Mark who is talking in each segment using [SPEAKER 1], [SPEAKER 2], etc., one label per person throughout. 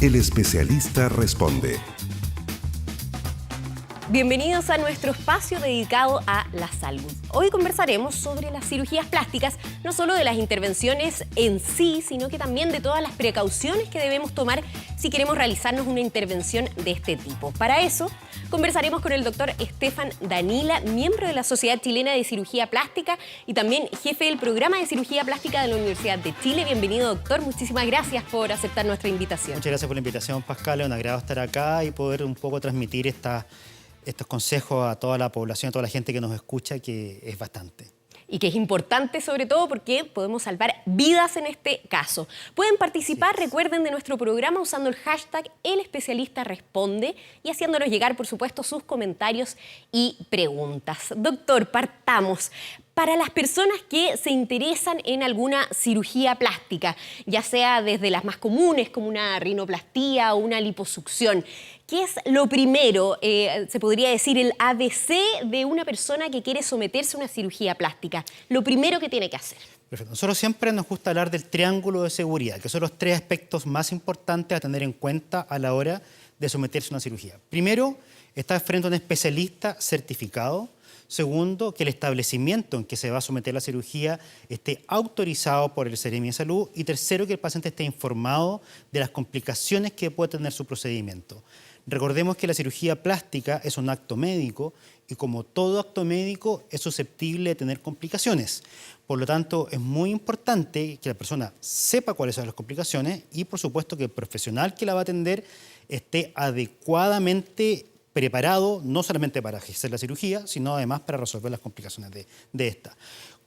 [SPEAKER 1] El especialista responde.
[SPEAKER 2] Bienvenidos a nuestro espacio dedicado a la salud. Hoy conversaremos sobre las cirugías plásticas, no solo de las intervenciones en sí, sino que también de todas las precauciones que debemos tomar si queremos realizarnos una intervención de este tipo. Para eso, conversaremos con el doctor Estefan Danila, miembro de la Sociedad Chilena de Cirugía Plástica y también jefe del programa de cirugía plástica de la Universidad de Chile. Bienvenido, doctor. Muchísimas gracias por aceptar nuestra invitación.
[SPEAKER 3] Muchas gracias por la invitación, Pascal. Es un agrado estar acá y poder un poco transmitir estos consejos a toda la población, a toda la gente que nos escucha, que es bastante.
[SPEAKER 2] Y que es importante sobre todo porque podemos salvar vidas en este caso. Pueden participar, recuerden, de nuestro programa usando el hashtag El Especialista Responde y haciéndonos llegar, por supuesto, sus comentarios y preguntas. Doctor, partamos. Para las personas que se interesan en alguna cirugía plástica, ya sea desde las más comunes como una rinoplastía o una liposucción, ¿qué es lo primero, se podría decir, el ABC de una persona que quiere someterse a una cirugía plástica? Lo primero que tiene que hacer.
[SPEAKER 3] Perfecto. Nosotros siempre nos gusta hablar del triángulo de seguridad, que son los tres aspectos más importantes a tener en cuenta a la hora de someterse a una cirugía. Primero, estar frente a un especialista certificado. Segundo, que el establecimiento en que se va a someter a la cirugía esté autorizado por el Seremi de Salud. Y tercero, que el paciente esté informado de las complicaciones que puede tener su procedimiento. Recordemos que la cirugía plástica es un acto médico y como todo acto médico es susceptible de tener complicaciones. Por lo tanto, es muy importante que la persona sepa cuáles son las complicaciones y, por supuesto, que el profesional que la va a atender esté adecuadamente preparado, no solamente para hacer la cirugía, sino además para resolver las complicaciones de esta.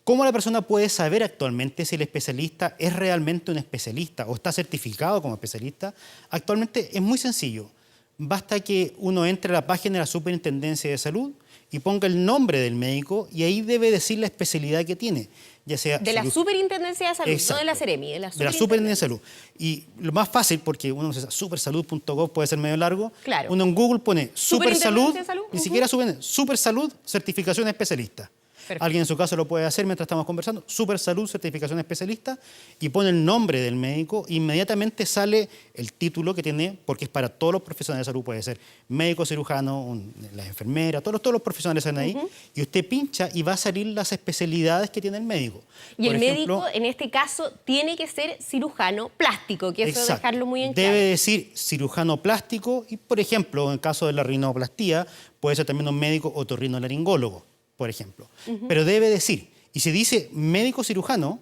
[SPEAKER 3] ¿Cómo la persona puede saber actualmente si el especialista es realmente un especialista o está certificado como especialista? Actualmente es muy sencillo. Basta que uno entre a la página de la Superintendencia de Salud y ponga el nombre del médico y ahí debe decir la especialidad que tiene. Ya sea
[SPEAKER 2] de la Superintendencia de Salud,
[SPEAKER 3] exacto,
[SPEAKER 2] no de la Seremi,
[SPEAKER 3] de la Superintendencia de Salud. Y lo más fácil, porque uno dice supersalud.gov puede ser medio largo,
[SPEAKER 2] claro.
[SPEAKER 3] Uno en Google pone Supersalud, ni siquiera Supersalud, certificación especialista. Perfecto. Alguien en su caso lo puede hacer mientras estamos conversando, Supersalud, certificación especialista, y pone el nombre del médico, inmediatamente sale el título que tiene, porque es para todos los profesionales de salud, puede ser médico, cirujano, las enfermeras, todos los profesionales están ahí, y usted pincha y va a salir las especialidades que tiene el médico.
[SPEAKER 2] Y el médico, en este caso, tiene que ser cirujano plástico, que eso dejarlo muy en claro.
[SPEAKER 3] Debe decir cirujano plástico, y por ejemplo, en el caso de la rinoplastía, puede ser también un médico otorrinolaringólogo, por ejemplo. Pero debe decir, y si dice médico cirujano,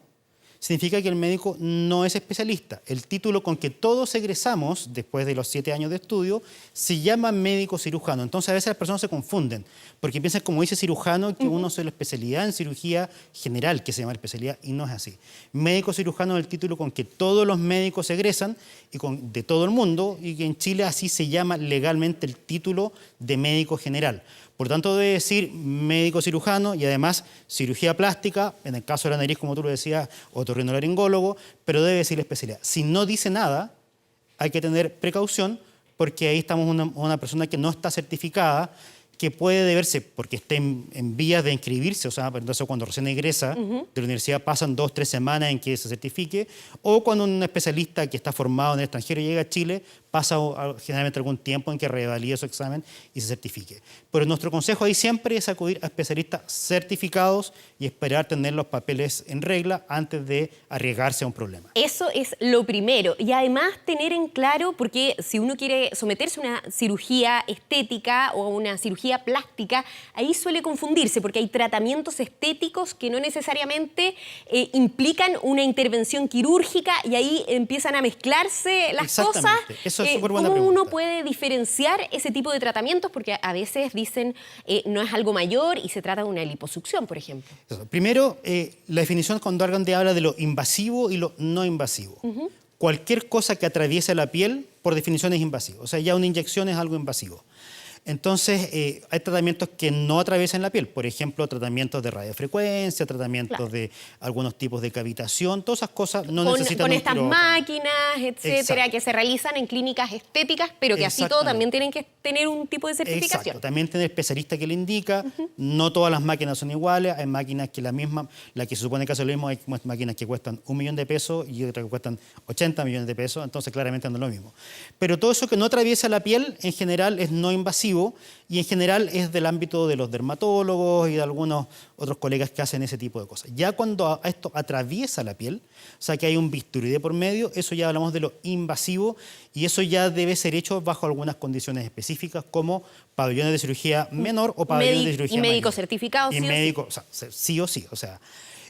[SPEAKER 3] significa que el médico no es especialista. El título con que todos egresamos, después de los 7 años de estudio, se llama médico cirujano. Entonces a veces las personas se confunden, porque piensan, como dice cirujano, que uno es la especialidad en cirugía general, que se llama especialidad, y no es así. Médico cirujano es el título con que todos los médicos egresan y de todo el mundo, y que en Chile así se llama legalmente el título de médico general. Por tanto, debe decir médico cirujano y además cirugía plástica, en el caso de la nariz, como tú lo decías, otorrinolaringólogo, pero debe decir la especialidad. Si no dice nada, hay que tener precaución porque ahí estamos una persona que no está certificada, que puede deberse porque esté en vías de inscribirse, o sea, entonces cuando recién egresa de la universidad pasan 2 o 3 semanas en que se certifique, o cuando un especialista que está formado en el extranjero llega a Chile, pasa generalmente algún tiempo en que revalide su examen y se certifique. Pero nuestro consejo ahí siempre es acudir a especialistas certificados y esperar tener los papeles en regla antes de arriesgarse a un problema.
[SPEAKER 2] Eso es lo primero. Y además tener en claro, porque si uno quiere someterse a una cirugía estética o a una cirugía plástica, ahí suele confundirse porque hay tratamientos estéticos que no necesariamente implican una intervención quirúrgica y ahí empiezan a mezclarse las cosas.
[SPEAKER 3] Eso es súper buena
[SPEAKER 2] ¿Cómo
[SPEAKER 3] pregunta.
[SPEAKER 2] uno puede diferenciar ese tipo de tratamientos? Porque a veces dicen no es algo mayor y se trata de una liposucción, por ejemplo.
[SPEAKER 3] Primero, la definición cuando alguien te habla de lo invasivo y lo no invasivo. Cualquier cosa que atraviese la piel, por definición, es invasivo. O sea, ya una inyección es algo invasivo. Entonces, hay tratamientos que no atraviesan la piel, por ejemplo, tratamientos de radiofrecuencia, tratamientos de algunos tipos de cavitación, todas esas cosas no necesitan
[SPEAKER 2] con
[SPEAKER 3] un
[SPEAKER 2] estas
[SPEAKER 3] quirófano.
[SPEAKER 2] máquinas, etcétera,
[SPEAKER 3] Exacto.
[SPEAKER 2] que se realizan en clínicas estéticas, pero que así todo
[SPEAKER 3] Exactamente.
[SPEAKER 2] también tienen que tener un tipo de certificación.
[SPEAKER 3] Exacto, también tiene el especialista que le indica, no todas las máquinas son iguales, hay máquinas que la que se supone que hace lo mismo, hay máquinas que cuestan 1 millón de pesos y otras que cuestan 80 millones de pesos, entonces claramente no es lo mismo. Pero todo eso que no atraviesa la piel, en general es no invasivo y en general es del ámbito de los dermatólogos y de algunos otros colegas que hacen ese tipo de cosas. Ya cuando esto atraviesa la piel, o sea que hay un bisturí de por medio, eso ya hablamos de lo invasivo y eso ya debe ser hecho bajo algunas condiciones específicas como pabellones de cirugía menor o pabellones de cirugía mayor.
[SPEAKER 2] Y médico certificado,
[SPEAKER 3] Y
[SPEAKER 2] sí o sí.
[SPEAKER 3] médico, o sea, sí o sí. O sea,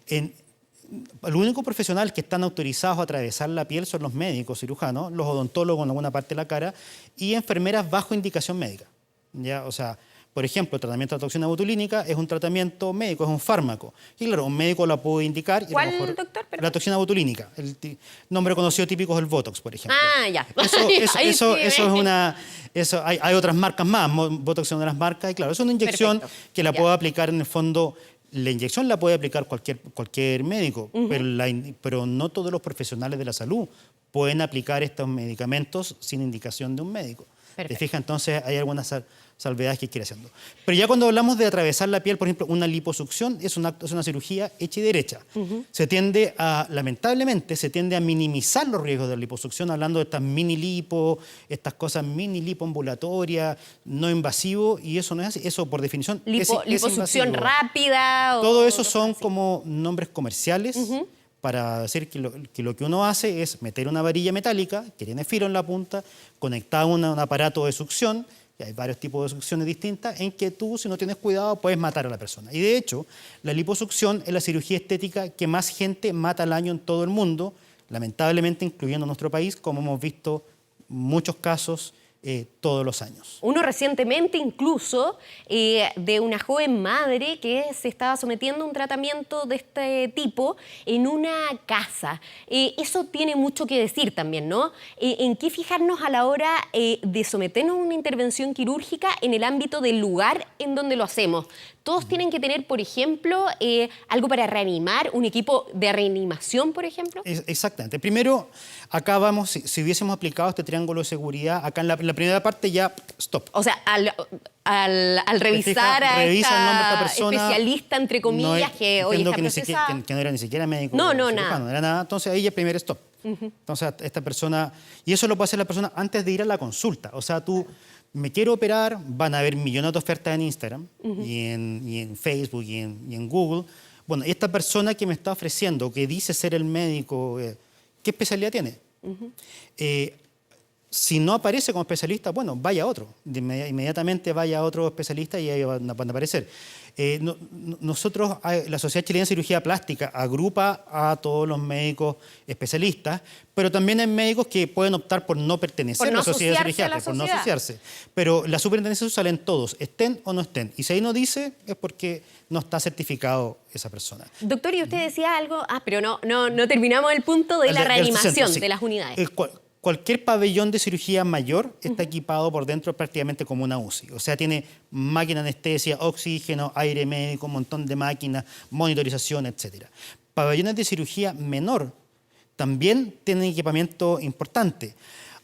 [SPEAKER 3] el único profesional que están autorizados a atravesar la piel son los médicos cirujanos, los odontólogos en alguna parte de la cara y enfermeras bajo indicación médica. ¿Ya? O sea, por ejemplo, el tratamiento de toxina botulínica es un tratamiento médico, es un fármaco. Y claro, un médico la puede indicar. Y
[SPEAKER 2] ¿Cuál,
[SPEAKER 3] a lo mejor,
[SPEAKER 2] doctor? Perdón.
[SPEAKER 3] La toxina botulínica. Nombre conocido típico es el Botox, por ejemplo.
[SPEAKER 2] Ah, ya.
[SPEAKER 3] Eso es una... hay otras marcas más. Botox es una de las marcas. Y claro, es una inyección
[SPEAKER 2] Perfecto.
[SPEAKER 3] que la
[SPEAKER 2] Ya.
[SPEAKER 3] puede aplicar en el fondo... La inyección la puede aplicar cualquier médico, pero no todos los profesionales de la salud pueden aplicar estos medicamentos sin indicación de un médico.
[SPEAKER 2] Perfecto.
[SPEAKER 3] ¿Te fijas? Entonces hay algunas salvedades que hay que ir haciendo. Pero ya cuando hablamos de atravesar la piel, por ejemplo, una liposucción es una cirugía hecha y derecha. Lamentablemente, se tiende a minimizar los riesgos de la liposucción, hablando de estas mini lipo, estas cosas mini lipo ambulatorias, no invasivo, y eso no es así. Eso, por definición, es
[SPEAKER 2] Liposucción
[SPEAKER 3] invasivo.
[SPEAKER 2] rápida.
[SPEAKER 3] Todo eso
[SPEAKER 2] cosas
[SPEAKER 3] son
[SPEAKER 2] así.
[SPEAKER 3] como nombres comerciales para decir que lo que uno hace es meter una varilla metálica que tiene filo en la punta, conectada a un aparato de succión, y hay varios tipos de succiones distintas, en que tú, si no tienes cuidado, puedes matar a la persona. Y de hecho, la liposucción es la cirugía estética que más gente mata al año en todo el mundo, lamentablemente incluyendo nuestro país, como hemos visto muchos casos todos los años.
[SPEAKER 2] Uno recientemente incluso de una joven madre que se estaba sometiendo a un tratamiento de este tipo en una casa. Eso tiene mucho que decir también, ¿no? ¿En qué fijarnos a la hora de someternos a una intervención quirúrgica en el ámbito del lugar en donde lo hacemos? Todos tienen que tener, por ejemplo, algo para reanimar, un equipo de reanimación, por ejemplo.
[SPEAKER 3] Exactamente. Primero, acá vamos, si hubiésemos aplicado este triángulo de seguridad, acá en la primera parte ya, stop.
[SPEAKER 2] O sea, al revisar a
[SPEAKER 3] Revisa el nombre de
[SPEAKER 2] esta
[SPEAKER 3] esta persona,
[SPEAKER 2] especialista, entre comillas, que hoy
[SPEAKER 3] entiendo
[SPEAKER 2] está
[SPEAKER 3] que,
[SPEAKER 2] procesada.
[SPEAKER 3] que no era ni siquiera médico.
[SPEAKER 2] No,
[SPEAKER 3] cirujano,
[SPEAKER 2] nada.
[SPEAKER 3] era nada. Entonces ahí ya primer stop. Entonces esta persona, y eso lo puede hacer la persona antes de ir a la consulta. O sea, tú, me quiero operar, van a haber millones de ofertas en Instagram y en Facebook y en Google. Bueno, esta persona que me está ofreciendo, que dice ser el médico, ¿qué especialidad tiene? Si no aparece como especialista, bueno, vaya a otro. Inmediatamente vaya a otro especialista y ahí van a aparecer. Nosotros, la Sociedad Chilena de Cirugía Plástica agrupa a todos los médicos especialistas, pero también hay médicos que pueden optar por no pertenecer
[SPEAKER 2] Por no
[SPEAKER 3] a la Sociedad de
[SPEAKER 2] asociarse a
[SPEAKER 3] Cirugía,
[SPEAKER 2] la
[SPEAKER 3] por no
[SPEAKER 2] sociedad.
[SPEAKER 3] asociarse. Pero la superintendencia salen todos, estén o no estén. Y si ahí no dice, es porque no está certificado esa persona.
[SPEAKER 2] Doctor, y usted decía algo, pero no terminamos el punto de la
[SPEAKER 3] Del
[SPEAKER 2] reanimación
[SPEAKER 3] centro, sí.
[SPEAKER 2] de las unidades.
[SPEAKER 3] Cualquier pabellón de cirugía mayor está equipado por dentro prácticamente como una UCI. O sea, tiene máquina de anestesia, oxígeno, aire médico, un montón de máquinas, monitorización, etc. Pabellones de cirugía menor también tienen equipamiento importante.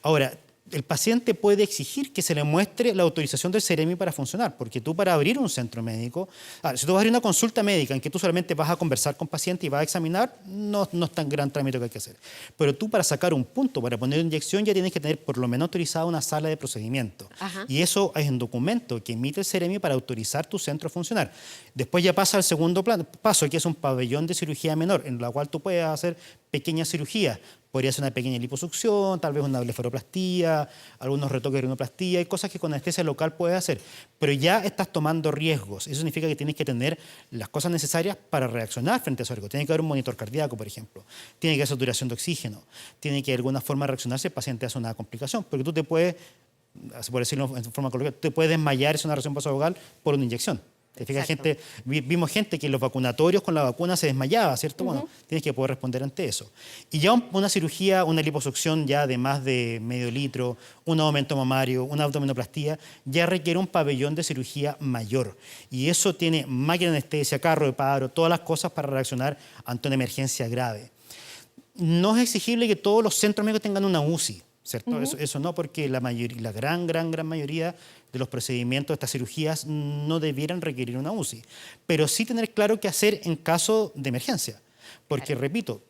[SPEAKER 3] Ahora, el paciente puede exigir que se le muestre la autorización del CEREMI para funcionar, porque tú para abrir un centro médico, si tú vas a abrir una consulta médica en que tú solamente vas a conversar con paciente y vas a examinar, no es tan gran trámite que hay que hacer. Pero tú para sacar un punto, para poner inyección, ya tienes que tener por lo menos autorizada una sala de procedimiento.
[SPEAKER 2] Ajá.
[SPEAKER 3] Y eso es un documento que emite el CEREMI para autorizar tu centro a funcionar. Después ya pasa al segundo paso, que es un pabellón de cirugía menor, en la cual tú puedes hacer pequeñas cirugías. Podría ser una pequeña liposucción, tal vez una blefaroplastía, algunos retoques de rinoplastía, hay cosas que con anestesia local puedes hacer. Pero ya estás tomando riesgos. Eso significa que tienes que tener las cosas necesarias para reaccionar frente a esos riesgos. Tiene que haber un monitor cardíaco, por ejemplo. Tiene que haber saturación de oxígeno. Tiene que haber alguna forma de reaccionar si el paciente hace una complicación. Porque tú te puedes, por decirlo en forma coloquial, te puedes desmayar, es una reacción vasovagal por una inyección. ¿Te fijas?
[SPEAKER 2] Exacto.
[SPEAKER 3] Vimos gente que en los vacunatorios con la vacuna se desmayaba, ¿cierto? Bueno, tienes que poder responder ante eso. Y ya una cirugía, una liposucción ya de más de medio litro, un aumento mamario, una abdominoplastía, ya requiere un pabellón de cirugía mayor. Y eso tiene máquina de anestesia, carro de paro, todas las cosas para reaccionar ante una emergencia grave. No es exigible que todos los centros médicos tengan una UCI, ¿cierto? Eso no, porque la gran mayoría de los procedimientos de estas cirugías no debieran requerir una UCI. Pero sí tener claro qué hacer en caso de emergencia. Porque, repito,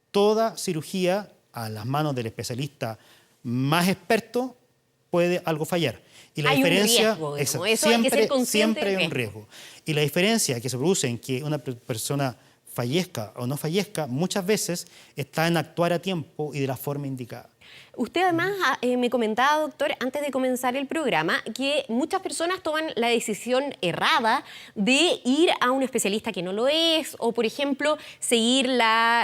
[SPEAKER 3] toda cirugía a las manos del especialista más experto puede algo fallar. Y la
[SPEAKER 2] hay
[SPEAKER 3] diferencia,
[SPEAKER 2] un riesgo, digamos.
[SPEAKER 3] exacto,
[SPEAKER 2] Eso hay que ser consciente
[SPEAKER 3] siempre
[SPEAKER 2] del
[SPEAKER 3] hay un riesgo. Y la diferencia que se produce en que una persona fallezca o no fallezca, muchas veces está en actuar a tiempo y de la forma indicada.
[SPEAKER 2] Usted además me comentaba, doctor, antes de comenzar el programa, que muchas personas toman la decisión errada de ir a un especialista que no lo es, o por ejemplo, seguir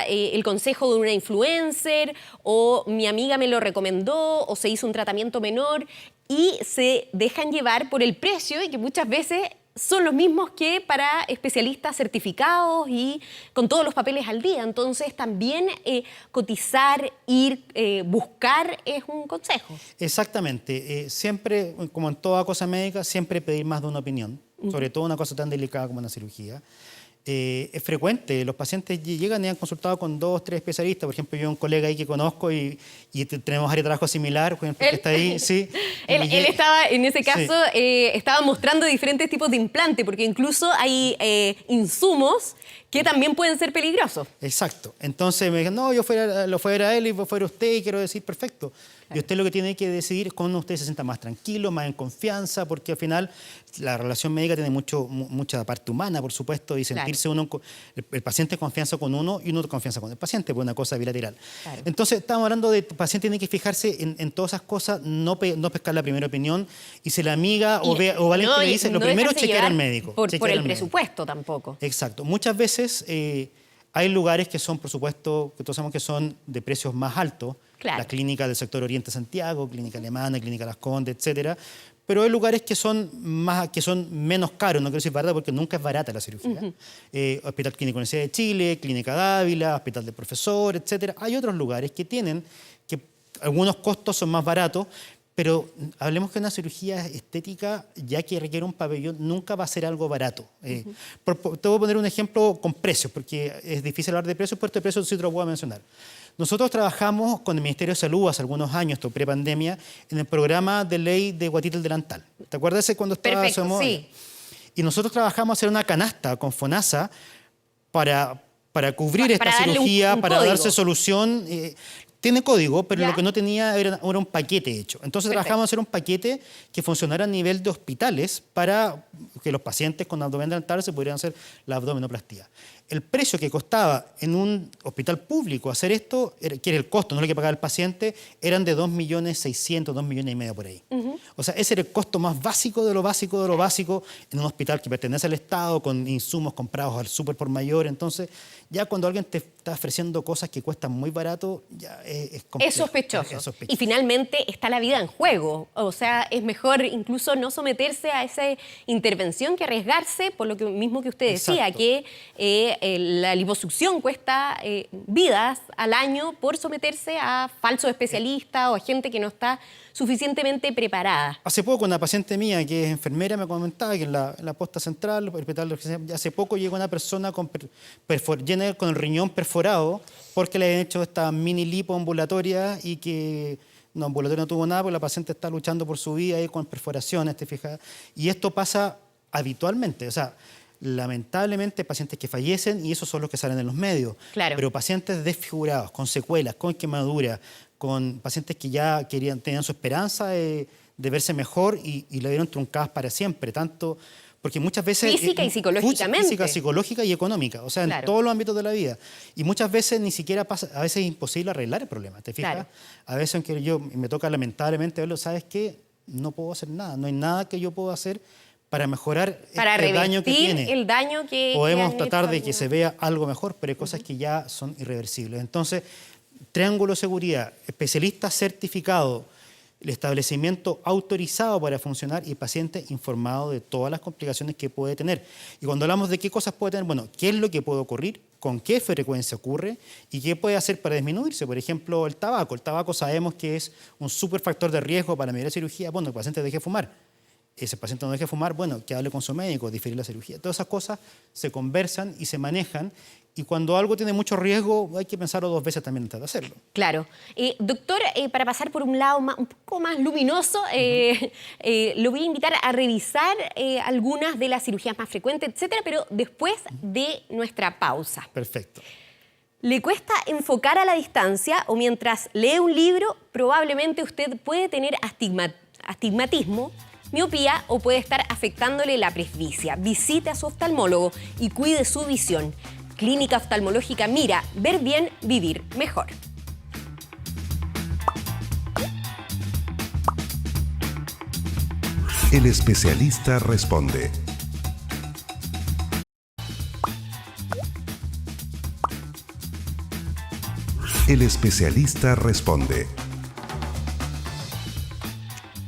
[SPEAKER 2] el consejo de una influencer, o mi amiga me lo recomendó, o se hizo un tratamiento menor, y se dejan llevar por el precio y que muchas veces son los mismos que para especialistas certificados y con todos los papeles al día. Entonces, también cotizar, ir, buscar es un consejo.
[SPEAKER 3] Exactamente. Siempre, como en toda cosa médica, siempre pedir más de una opinión, sobre todo una cosa tan delicada como una cirugía. Es frecuente, los pacientes llegan y han consultado con 2, 3 especialistas. Por ejemplo, yo un colega ahí que conozco y tenemos área de trabajo similar, por ejemplo, que está ahí. Sí,
[SPEAKER 2] él estaba, en ese caso, estaba mostrando diferentes tipos de implante, porque incluso hay insumos que también pueden ser peligrosos.
[SPEAKER 3] Exacto. Entonces me dijeron, no, lo fuera a él y fuera usted, y quiero decir, perfecto. Claro. Y usted lo que tiene que decidir es cuando usted se sienta más tranquilo, más en confianza, porque al final la relación médica tiene mucha parte humana, por supuesto, y sentirse uno, el paciente confianza con uno y uno confianza con el paciente, pues una cosa bilateral. Claro. Entonces, estamos hablando de que el paciente tiene que fijarse en todas esas cosas, no pescar la primera opinión, y si la amiga o alguien que le dice, lo primero es chequear al médico.
[SPEAKER 2] Por el presupuesto tampoco.
[SPEAKER 3] Exacto. Muchas veces hay lugares que son, por supuesto, que todos sabemos que son de precios más altos, claro. La clínica del sector Oriente Santiago, clínica alemana, clínica Las Condes, etcétera. Pero hay lugares que son menos caros, no quiero decir barata porque nunca es barata la cirugía. Hospital Clínico Universidad de Chile, Clínica Dávila, Hospital del Profesor, etcétera. Hay otros lugares que algunos costos son más baratos, pero hablemos que una cirugía estética, ya que requiere un pabellón, nunca va a ser algo barato. Te voy a poner un ejemplo con precios, porque es difícil hablar de precios, pero este precio sí te lo voy a mencionar. Nosotros trabajamos con el Ministerio de Salud hace algunos años, pre-pandemia, en el programa de ley de Guatita el Delantal. ¿Te acuerdas de cuando estaba?
[SPEAKER 2] Perfecto, sí.
[SPEAKER 3] Y nosotros trabajamos a hacer una canasta con FONASA para cubrir esta cirugía, para darse solución. Tiene código, pero lo que no tenía era un paquete hecho. Entonces trabajamos a hacer un paquete que funcionara a nivel de hospitales para que los pacientes con abdomen delantal se pudieran hacer la abdominoplastía. El precio que costaba en un hospital público hacer esto, que era el costo, no lo que pagaba el paciente, eran de 2.600.000, 2,5 millones por ahí. O sea, ese era el costo más básico de lo básico de lo básico en un hospital que pertenece al Estado, con insumos comprados al súper por mayor. Entonces, ya cuando alguien te está ofreciendo cosas que cuestan muy barato, ya es complejo.
[SPEAKER 2] Es sospechoso. Y finalmente está la vida en juego. O sea, es mejor incluso no someterse a esa intervención que arriesgarse, por lo mismo que usted decía, que la liposucción cuesta vidas al año por someterse a falsos especialistas o a gente que no está suficientemente preparada.
[SPEAKER 3] Hace poco una paciente mía que es enfermera me comentaba que en la posta central, el hospital, hace poco llegó una persona con el riñón perforado porque le habían hecho esta mini lipo ambulatoria y que no, ambulatoria no tuvo nada porque la paciente está luchando por su vida ahí con perforaciones, ¿te fijas? Y esto pasa habitualmente, o sea, lamentablemente pacientes que fallecen y esos son los que salen en los medios.
[SPEAKER 2] Claro.
[SPEAKER 3] Pero pacientes desfigurados, con secuelas, con quemaduras, con pacientes que ya tenían su esperanza de verse mejor y la vieron truncadas para siempre, tanto porque muchas veces...
[SPEAKER 2] Física y psicológicamente.
[SPEAKER 3] Física, psicológica y económica, o sea, en todos los ámbitos de la vida. Y muchas veces ni siquiera pasa, a veces es imposible arreglar el problema, ¿te fijas? Claro. A veces, aunque me toca lamentablemente verlo, ¿sabes qué? No puedo hacer nada, no hay nada que yo pueda hacer para mejorar el daño que tiene.
[SPEAKER 2] El daño que
[SPEAKER 3] podemos tratar de que se vea algo mejor, pero hay cosas que ya son irreversibles. Entonces, triángulo de seguridad, especialista certificado, el establecimiento autorizado para funcionar y el paciente informado de todas las complicaciones que puede tener. Y cuando hablamos de qué cosas puede tener, bueno, qué es lo que puede ocurrir, con qué frecuencia ocurre y qué puede hacer para disminuirse. Por ejemplo, el tabaco. El tabaco sabemos que es un súper factor de riesgo para la mayoría de cirugía. Bueno, el paciente deje de fumar. Ese paciente no deje de fumar, bueno, que hable con su médico, diferir la cirugía. Todas esas cosas se conversan y se manejan. Y cuando algo tiene mucho riesgo, hay que pensarlo 2 veces también antes de hacerlo.
[SPEAKER 2] Claro. Doctor, para pasar por un lado un poco más luminoso, lo voy a invitar a revisar algunas de las cirugías más frecuentes, etcétera, pero después de nuestra pausa.
[SPEAKER 3] Perfecto.
[SPEAKER 2] ¿Le cuesta enfocar a la distancia o mientras lee un libro, probablemente usted puede tener astigmatismo, miopía o puede estar afectándole la presbicia? Visite a su oftalmólogo y cuide su visión. Clínica Oftalmológica Mira, ver bien, vivir mejor.
[SPEAKER 1] El especialista responde. El especialista responde.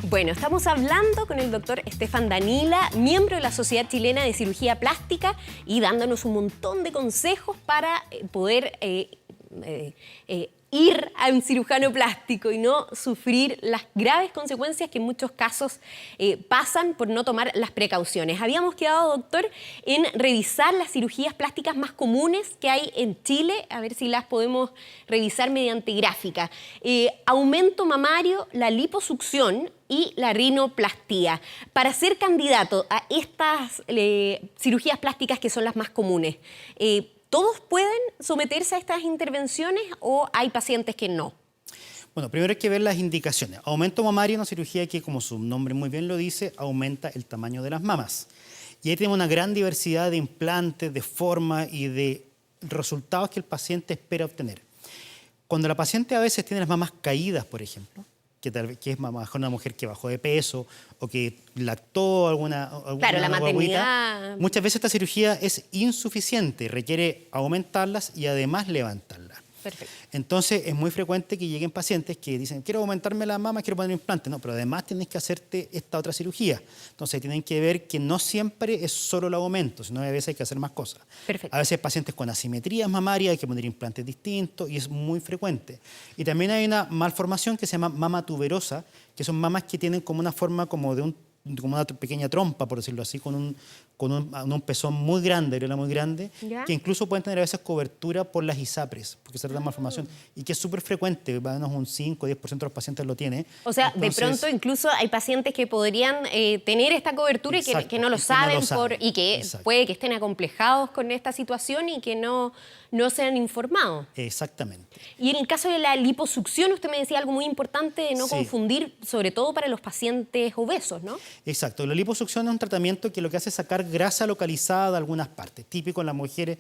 [SPEAKER 2] Bueno, estamos hablando con el doctor Estefan Danila, miembro de la Sociedad Chilena de Cirugía Plástica y dándonos un montón de consejos para poder ir a un cirujano plástico y no sufrir las graves consecuencias que en muchos casos pasan por no tomar las precauciones. Habíamos quedado, doctor, en revisar las cirugías plásticas más comunes que hay en Chile, a ver si las podemos revisar mediante gráfica. Aumento mamario, la liposucción y la rinoplastía. Para ser candidato a estas cirugías plásticas que son las más comunes, ¿todos pueden someterse a estas intervenciones o hay pacientes que no?
[SPEAKER 3] Bueno, primero hay que ver las indicaciones. Aumento mamario es una cirugía que, como su nombre muy bien lo dice, aumenta el tamaño de las mamas. Y ahí tenemos una gran diversidad de implantes, de formas y de resultados que el paciente espera obtener. Cuando la paciente a veces tiene las mamas caídas, por ejemplo, que es mejor una mujer que bajó de peso o que lactó alguna
[SPEAKER 2] claro, la maternidad.
[SPEAKER 3] Guaguita, muchas veces esta cirugía es insuficiente, requiere aumentarlas y además levantarlas.
[SPEAKER 2] Perfecto.
[SPEAKER 3] Entonces es muy frecuente que lleguen pacientes que dicen, quiero aumentarme la mama, quiero poner un implante. No, pero además tienes que hacerte esta otra cirugía. Entonces tienen que ver que no siempre es solo el aumento, sino que a veces hay que hacer más cosas.
[SPEAKER 2] Perfecto.
[SPEAKER 3] A veces pacientes con asimetrías mamarias hay que poner implantes distintos y es muy frecuente. Y también hay una malformación que se llama mama tuberosa, que son mamas que tienen como una forma como una pequeña trompa, por decirlo así, con un pezón muy grande, areola muy grande,
[SPEAKER 2] ¿Ya?
[SPEAKER 3] que incluso pueden tener a veces cobertura por las ISAPRES, porque se trata de malformación, y que es súper frecuente, más o menos un 5 o 10% de los pacientes lo tiene.
[SPEAKER 2] O sea,
[SPEAKER 3] Entonces,
[SPEAKER 2] de pronto incluso hay pacientes que podrían tener esta cobertura
[SPEAKER 3] exacto,
[SPEAKER 2] y que no lo
[SPEAKER 3] y que no
[SPEAKER 2] saben,
[SPEAKER 3] lo saben.
[SPEAKER 2] y que
[SPEAKER 3] Exacto.
[SPEAKER 2] puede que estén acomplejados con esta situación y que no se han informado.
[SPEAKER 3] Exactamente.
[SPEAKER 2] Y en el caso de la liposucción, usted me decía algo muy importante de no
[SPEAKER 3] Sí.
[SPEAKER 2] confundir, sobre todo para los pacientes obesos, ¿no?
[SPEAKER 3] Exacto. La liposucción es un tratamiento que lo que hace es sacar grasa localizada de algunas partes. Típico en las mujeres,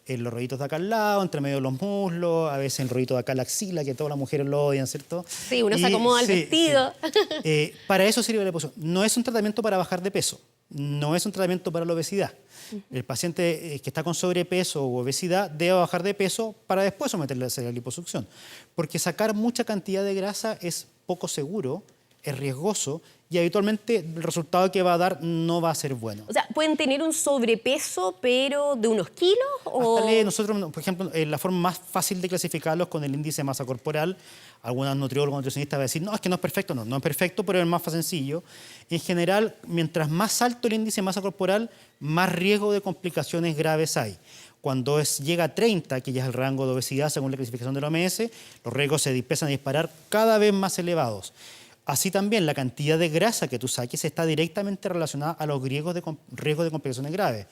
[SPEAKER 3] en los rollitos de acá al lado, entre medio de los muslos, a veces el rollito de acá a la axila, que todas las mujeres lo odian, ¿cierto?
[SPEAKER 2] Sí, uno se acomoda el vestido.
[SPEAKER 3] Sí. Para eso sirve la liposucción. No es un tratamiento para bajar de peso, no es un tratamiento para la obesidad. El paciente que está con sobrepeso o obesidad debe bajar de peso para después someterle a la liposucción. Porque sacar mucha cantidad de grasa es poco seguro, es riesgoso y habitualmente el resultado que va a dar no va a ser bueno.
[SPEAKER 2] O sea, ¿pueden tener un sobrepeso, pero de unos kilos? O...
[SPEAKER 3] Nosotros, por ejemplo, la forma más fácil de clasificarlos con el índice de masa corporal, algunos nutriólogos, nutricionistas van a decir, no, es que no es perfecto. No, no es perfecto, pero es el más sencillo. En general, mientras más alto el índice de masa corporal, más riesgo de complicaciones graves hay. Cuando llega a 30, que ya es el rango de obesidad según la clasificación de la OMS, los riesgos se empiezan a disparar cada vez más elevados. Así también la cantidad de grasa que tú saques está directamente relacionada a los riesgos de complicaciones graves.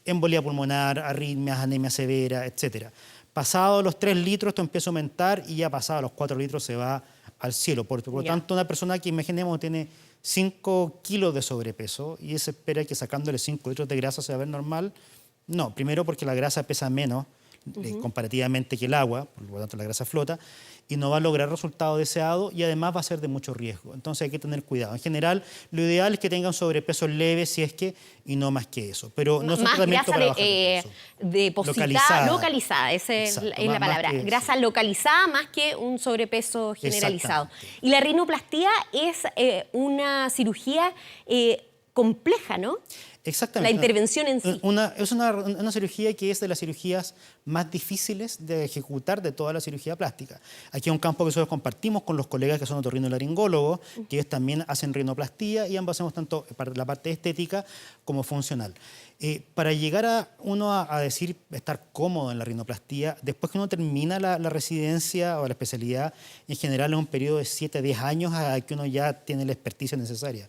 [SPEAKER 3] Embolía pulmonar, arritmias, anemia severa, etc. Pasado los 3 litros esto empieza a aumentar y ya pasado los 4 litros se va al cielo. Por lo tanto, una persona que imaginemos tiene 5 kilos de sobrepeso y se espera que sacándole 5 litros de grasa se va a ver normal. No, primero porque la grasa pesa menos, comparativamente que el agua, por lo tanto la grasa flota, y no va a lograr resultado deseado y además va a ser de mucho riesgo. Entonces hay que tener cuidado. En general, lo ideal es que tengan sobrepeso leve si es que, y no más que eso. Pero no es un
[SPEAKER 2] más
[SPEAKER 3] tratamiento
[SPEAKER 2] grasa
[SPEAKER 3] para bajar de peso.
[SPEAKER 2] depositada, localizada, esa es
[SPEAKER 3] Exacto,
[SPEAKER 2] la
[SPEAKER 3] más
[SPEAKER 2] palabra.
[SPEAKER 3] que
[SPEAKER 2] Grasa localizada más que un sobrepeso generalizado.
[SPEAKER 3] Exactamente.
[SPEAKER 2] Y la rinoplastia es una cirugía compleja, ¿no?
[SPEAKER 3] Exactamente.
[SPEAKER 2] La intervención en sí.
[SPEAKER 3] Es una cirugía que es de las cirugías más difíciles de ejecutar de toda la cirugía plástica. Aquí es un campo que nosotros compartimos con los colegas que son otorrinolaringólogos, que ellos también hacen rinoplastia y ambos hacemos tanto la parte estética como funcional. Para llegar a decir estar cómodo en la rinoplastia, después que uno termina la residencia o la especialidad, en general es un periodo de 7 a 10 años a que uno ya tiene la experticia necesaria.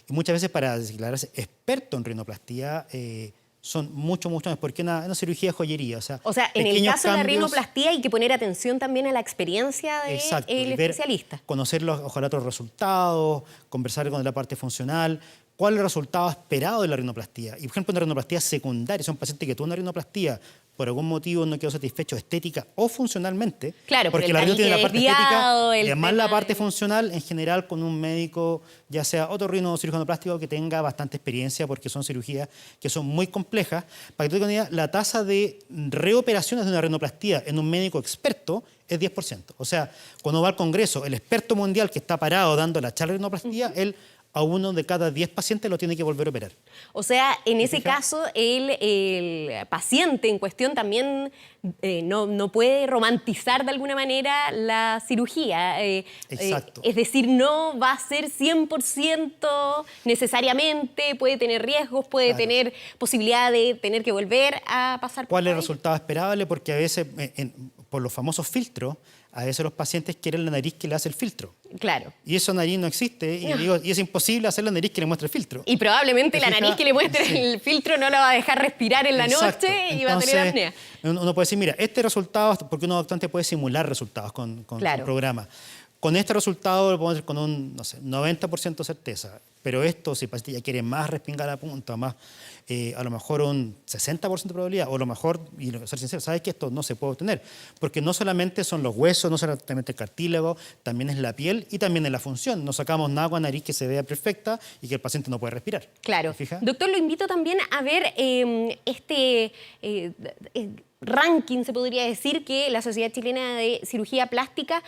[SPEAKER 3] Y muchas veces para declararse experto en rinoplastia son mucho más, porque es una cirugía de joyería.
[SPEAKER 2] O sea, en el
[SPEAKER 3] pequeños
[SPEAKER 2] caso de la
[SPEAKER 3] cambios.
[SPEAKER 2] rinoplastia hay que poner atención también a la experiencia
[SPEAKER 3] Exacto,
[SPEAKER 2] del
[SPEAKER 3] y ver,
[SPEAKER 2] especialista.
[SPEAKER 3] conocer ojalá otros resultados, conversar con la parte funcional, cuál es el resultado esperado de la rinoplastia. Y por ejemplo, una rinoplastia secundaria, si un paciente que tuvo una rinoplastia por algún motivo no quedó satisfecho estética o funcionalmente,
[SPEAKER 2] Claro,
[SPEAKER 3] porque
[SPEAKER 2] por el
[SPEAKER 3] la rino tiene la parte
[SPEAKER 2] desviado,
[SPEAKER 3] estética y
[SPEAKER 2] el
[SPEAKER 3] además
[SPEAKER 2] tema
[SPEAKER 3] la parte
[SPEAKER 2] de-
[SPEAKER 3] funcional, en general con un médico, ya sea otorrino o cirujano plástico, que tenga bastante experiencia, porque son cirugías que son muy complejas. Para que tú tengas una idea, la tasa de reoperaciones de una rinoplastia en un médico experto es 10%. O sea, cuando va al congreso, el experto mundial que está parado dando la charla de rinoplastia, él a 1 de cada 10 pacientes lo tiene que volver a operar.
[SPEAKER 2] O sea, en ese
[SPEAKER 3] fijas?
[SPEAKER 2] caso, el paciente en cuestión también no puede romantizar de alguna manera la cirugía.
[SPEAKER 3] Exacto.
[SPEAKER 2] Es decir, no va a ser 100% necesariamente, puede tener riesgos, puede
[SPEAKER 3] Claro.
[SPEAKER 2] tener posibilidad de tener que volver a pasar por
[SPEAKER 3] ¿Cuál es el
[SPEAKER 2] ahí.
[SPEAKER 3] resultado esperable? Porque a veces, por los famosos filtros, a veces los pacientes quieren la nariz que le hace el filtro.
[SPEAKER 2] Claro.
[SPEAKER 3] Y esa nariz no existe, y es imposible hacer la nariz que le muestre el filtro.
[SPEAKER 2] Y probablemente
[SPEAKER 3] ¿Te
[SPEAKER 2] la
[SPEAKER 3] fijas?
[SPEAKER 2] nariz que le muestre
[SPEAKER 3] Sí.
[SPEAKER 2] el filtro no la va a dejar respirar en la
[SPEAKER 3] Exacto.
[SPEAKER 2] noche y va a tener
[SPEAKER 3] Entonces,
[SPEAKER 2] apnea.
[SPEAKER 3] uno puede decir, mira, este resultado, porque uno bastante puede simular resultados con
[SPEAKER 2] Claro.
[SPEAKER 3] un programa. Con este resultado lo podemos hacer con un, no sé, 90% de certeza. Pero esto, si el paciente ya quiere más respingar la punta, más, a lo mejor un 60% de probabilidad, o a lo mejor, y ser sincero, sabes que esto no se puede obtener. Porque no solamente son los huesos, no solamente el cartílago, también es la piel y también es la función. No sacamos nada con nariz que se vea perfecta y que el paciente no puede respirar.
[SPEAKER 2] Claro.
[SPEAKER 3] ¿Te fijas?
[SPEAKER 2] Doctor, lo invito también a ver ranking, se podría decir, que la Sociedad Chilena de Cirugía Plástica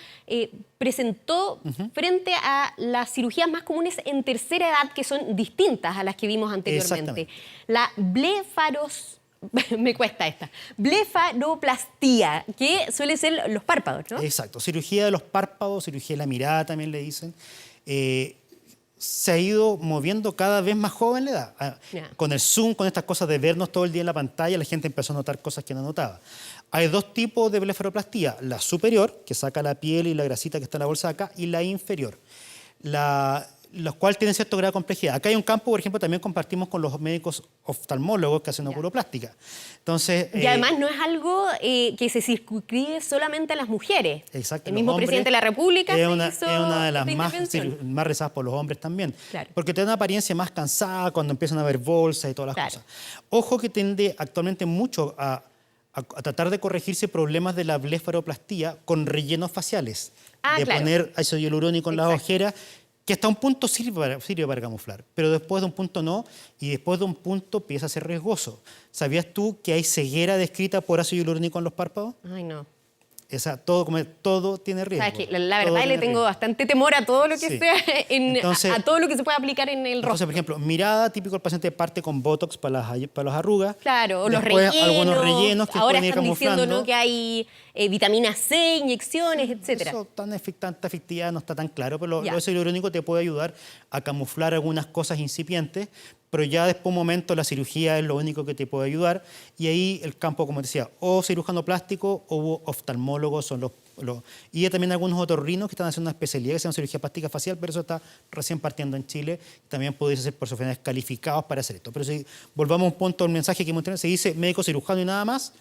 [SPEAKER 2] presentó frente a las cirugías más comunes en tercera edad, que son distintas a las que vimos anteriormente.
[SPEAKER 3] Exactamente.
[SPEAKER 2] La me cuesta esta. Blefaroplastia, que suele ser los párpados, ¿no?
[SPEAKER 3] Exacto. Cirugía de los párpados, cirugía de la mirada también le dicen. Se ha ido moviendo cada vez más joven la edad.
[SPEAKER 2] Ya.
[SPEAKER 3] Con el Zoom, con estas cosas de vernos todo el día en la pantalla, la gente empezó a notar cosas que no notaba. Hay dos tipos de blefaroplastia. La superior, que saca la piel y la grasita que está en la bolsa de acá, y la inferior. Los cuales tienen cierto grado de complejidad. Acá hay un campo, por ejemplo, también compartimos con los médicos oftalmólogos que hacen oculoplástica. Entonces,
[SPEAKER 2] Y además no es algo que se circunscribe solamente a las mujeres.
[SPEAKER 3] exacto,
[SPEAKER 2] El
[SPEAKER 3] los
[SPEAKER 2] mismo
[SPEAKER 3] hombres
[SPEAKER 2] presidente de la República
[SPEAKER 3] es
[SPEAKER 2] se
[SPEAKER 3] una,
[SPEAKER 2] hizo
[SPEAKER 3] es una de las
[SPEAKER 2] esta
[SPEAKER 3] más
[SPEAKER 2] intervención.
[SPEAKER 3] rezadas por los hombres también.
[SPEAKER 2] Claro.
[SPEAKER 3] Porque te da una apariencia más cansada cuando empiezan a ver bolsas y todas las
[SPEAKER 2] Claro.
[SPEAKER 3] cosas. Ojo que tiende actualmente mucho a tratar de corregirse problemas de la blefaroplastia con rellenos faciales. De
[SPEAKER 2] Claro.
[SPEAKER 3] poner ácido hialurónico en las
[SPEAKER 2] Exacto.
[SPEAKER 3] ojeras, que hasta un punto sirve para camuflar, pero después de un punto no, y después de un punto empieza a ser riesgoso. ¿Sabías tú que hay ceguera descrita por ácido hialurónico en los párpados?
[SPEAKER 2] Ay, no.
[SPEAKER 3] Todo tiene riesgo.
[SPEAKER 2] Sabes que la
[SPEAKER 3] Todo
[SPEAKER 2] verdad le
[SPEAKER 3] tiene
[SPEAKER 2] tengo
[SPEAKER 3] riesgo.
[SPEAKER 2] bastante temor a todo lo que
[SPEAKER 3] Sí.
[SPEAKER 2] sea,
[SPEAKER 3] Entonces-
[SPEAKER 2] a todo lo que se puede aplicar en el
[SPEAKER 3] Entonces,
[SPEAKER 2] rostro.
[SPEAKER 3] por ejemplo, mirada, típico el paciente parte con Botox para las arrugas.
[SPEAKER 2] Claro, o los
[SPEAKER 3] Después,
[SPEAKER 2] rellenos.
[SPEAKER 3] algunos rellenos que
[SPEAKER 2] Ahora
[SPEAKER 3] pueden ir
[SPEAKER 2] están diciendo,
[SPEAKER 3] camuflando.
[SPEAKER 2] ¿no?, que hay vitamina C, inyecciones, etcétera.
[SPEAKER 3] Eso tanta efectividad no está tan claro, pero
[SPEAKER 2] Ya.
[SPEAKER 3] lo ácido hialurónico te puede ayudar a camuflar algunas cosas incipientes, pero ya después de un momento la cirugía es lo único que te puede ayudar, y ahí el campo, como te decía, o cirujano plástico o oftalmólogos son los y hay también algunos otorrinos que están haciendo una especialidad que se llama cirugía plástica facial, pero eso está recién partiendo en Chile. También podéis ser profesionales calificados para hacer esto. Pero si volvamos a un punto del mensaje que hemos tenido, se dice médico cirujano y nada más,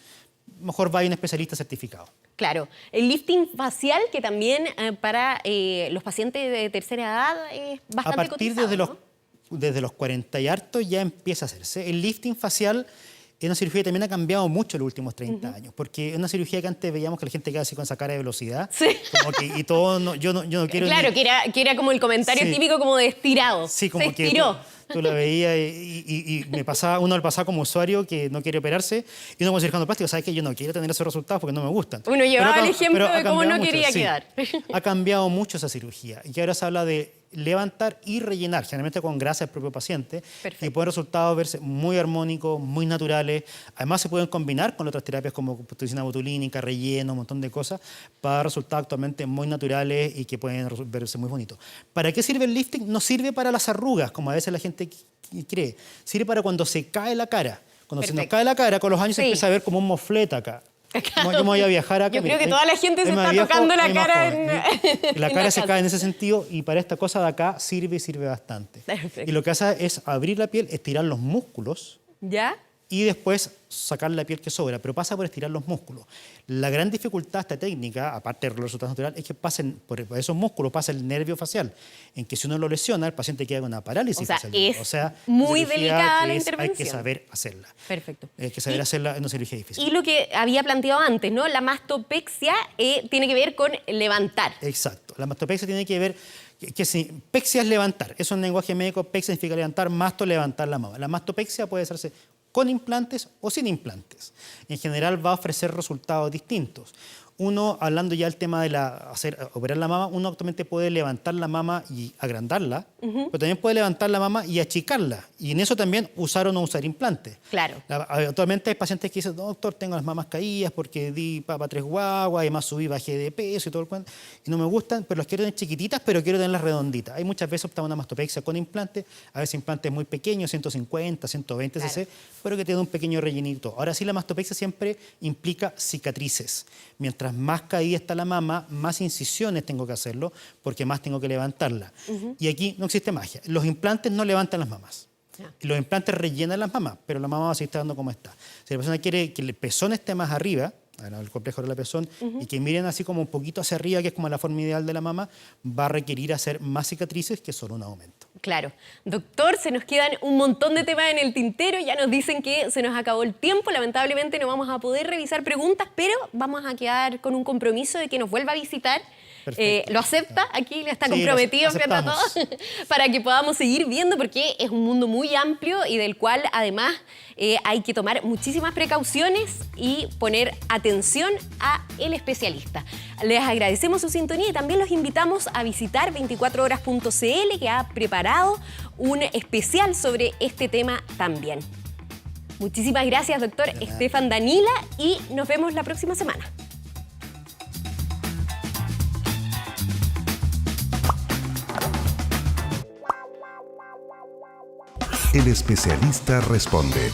[SPEAKER 3] mejor vaya un especialista certificado.
[SPEAKER 2] Claro. El lifting facial, que también para los pacientes de tercera edad es bastante
[SPEAKER 3] A partir
[SPEAKER 2] cotizado, ¿no?
[SPEAKER 3] desde los 40 y harto ya empieza a hacerse. El lifting facial es una cirugía que también ha cambiado mucho en los últimos 30 años, porque es una cirugía que antes veíamos que la gente quedaba así con esa cara de velocidad.
[SPEAKER 2] Sí.
[SPEAKER 3] Como que, y todo, yo no quiero
[SPEAKER 2] Claro,
[SPEAKER 3] ni-
[SPEAKER 2] que era como el comentario
[SPEAKER 3] Sí.
[SPEAKER 2] típico como de estirado.
[SPEAKER 3] Sí, como
[SPEAKER 2] Se
[SPEAKER 3] que
[SPEAKER 2] estiró.
[SPEAKER 3] tú la veías y uno le pasaba como usuario que no quiere operarse y uno como cirujano plástico, ¿sabes qué? Yo no quiero tener esos resultados porque no me gustan.
[SPEAKER 2] Uno llevaba
[SPEAKER 3] Pero
[SPEAKER 2] el ejemplo
[SPEAKER 3] pero ha
[SPEAKER 2] de cómo
[SPEAKER 3] cambiado
[SPEAKER 2] no
[SPEAKER 3] mucho,
[SPEAKER 2] quería
[SPEAKER 3] sí.
[SPEAKER 2] quedar.
[SPEAKER 3] Ha cambiado mucho esa cirugía y ahora se habla de levantar y rellenar, generalmente con grasa del propio paciente.
[SPEAKER 2] Perfecto.
[SPEAKER 3] Y pueden resultados verse muy armónicos, muy naturales. Además se pueden combinar con otras terapias como toxina botulínica, relleno, un montón de cosas, para dar resultados actualmente muy naturales y que pueden verse muy bonitos. ¿Para qué sirve el lifting? No sirve para las arrugas, como a veces la gente cree. Sirve para cuando se cae la cara. Cuando se nos
[SPEAKER 2] Perfecto.
[SPEAKER 3] cae la cara, con los años se
[SPEAKER 2] Sí.
[SPEAKER 3] empieza a ver como un moflete acá.
[SPEAKER 2] Claro.
[SPEAKER 3] Yo me voy a viajar acá.
[SPEAKER 2] Yo creo
[SPEAKER 3] mira,
[SPEAKER 2] que toda la gente se
[SPEAKER 3] es más
[SPEAKER 2] está
[SPEAKER 3] viejo,
[SPEAKER 2] tocando la
[SPEAKER 3] es más
[SPEAKER 2] cara
[SPEAKER 3] joven.
[SPEAKER 2] en
[SPEAKER 3] La
[SPEAKER 2] en
[SPEAKER 3] cara
[SPEAKER 2] la
[SPEAKER 3] se
[SPEAKER 2] casa.
[SPEAKER 3] cae en ese sentido y para esta cosa de acá sirve y sirve bastante.
[SPEAKER 2] Perfecto.
[SPEAKER 3] Y lo que hace es abrir la piel, estirar los músculos
[SPEAKER 2] ¿Ya?
[SPEAKER 3] y después sacar la piel que sobra, pero pasa por estirar los músculos. La gran dificultad de esta técnica, aparte de los resultados naturales, es que pasen por esos músculos pasa el nervio facial, en que si uno lo lesiona, el paciente queda con una parálisis
[SPEAKER 2] O sea,
[SPEAKER 3] facial.
[SPEAKER 2] es
[SPEAKER 3] una
[SPEAKER 2] muy
[SPEAKER 3] cirugía
[SPEAKER 2] delicada
[SPEAKER 3] que
[SPEAKER 2] la
[SPEAKER 3] Hay
[SPEAKER 2] intervención.
[SPEAKER 3] que saber hacerla.
[SPEAKER 2] Perfecto.
[SPEAKER 3] Hay que saber hacerla en una cirugía difícil.
[SPEAKER 2] Y lo que había planteado antes, ¿no? La mastopexia tiene que ver con levantar.
[SPEAKER 3] Exacto. La mastopexia tiene que ver pexia es levantar. Eso en lenguaje médico, pexia significa levantar, masto, levantar la mama. La mastopexia puede hacerse con implantes o sin implantes. En general va a ofrecer resultados distintos. Uno, hablando ya del tema de operar la mama, uno actualmente puede levantar la mama y agrandarla, pero también puede levantar la mama y achicarla. Y en eso también usar o no usar implantes.
[SPEAKER 2] Claro.
[SPEAKER 3] Actualmente hay pacientes que dicen, doctor, tengo las mamas caídas porque di papa 3 guaguas, además subí, bajé de peso y todo el cuento, y no me gustan, pero las quiero tener chiquititas, pero quiero tenerlas redonditas. Hay muchas veces optamos una mastopexia con implantes, a veces implantes muy pequeños, 150, 120 cc, pero que tienen un pequeño rellenito. Ahora sí, la mastopexia siempre implica cicatrices. Mientras más caída está la mama, más incisiones tengo que hacerlo, porque más tengo que levantarla. Y aquí no existe magia. Los implantes no levantan las mamas. Los implantes rellenan las mamas, pero la mama va a seguir estando como está. Si la persona quiere que el pezón esté más arriba, el complejo de la pezón, y que miren así como un poquito hacia arriba, que es como la forma ideal de la mama, va a requerir hacer más cicatrices que solo un aumento.
[SPEAKER 2] Claro. Doctor, se nos quedan un montón de temas en el tintero. Ya nos dicen que se nos acabó el tiempo. Lamentablemente no vamos a poder revisar preguntas, pero vamos a quedar con un compromiso de que nos vuelva a visitar. ¿Lo acepta? Aquí le está
[SPEAKER 3] Sí,
[SPEAKER 2] comprometido
[SPEAKER 3] lo
[SPEAKER 2] frente a todos para que podamos seguir viendo, porque es un mundo muy amplio y del cual además hay que tomar muchísimas precauciones y poner atención a el especialista. Les agradecemos su sintonía y también los invitamos a visitar 24horas.cl, que ha preparado un especial sobre este tema también. Muchísimas gracias, doctor Estefan Danila, y nos vemos la próxima semana.
[SPEAKER 1] El especialista responde.